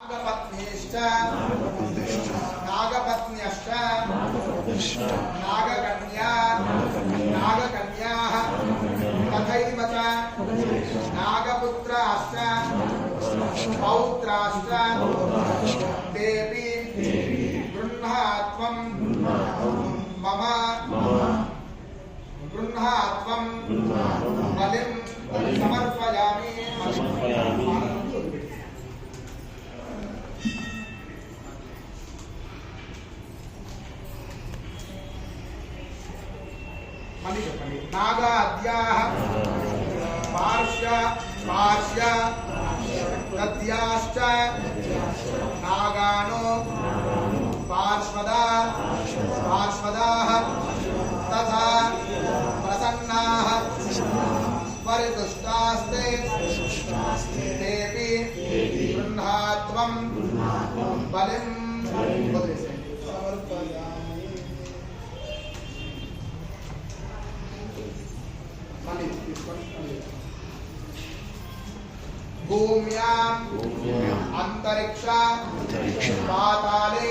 नागपत्न्यश्च नागकन्याः तथैव च नागपुत्राश्च पौत्राश्च तेऽपि गृह्णात्वं मम गृह्णात्वं बलिं समर्पयामि। नागाद्याः पार्श्य दद्याश्च नागानो पार्श्वदाः तथा प्रसन्नाः परितुष्टास्ते तेऽपि गृह्णात्वं बलिं भूम्यां अंतरिक्ष पाताले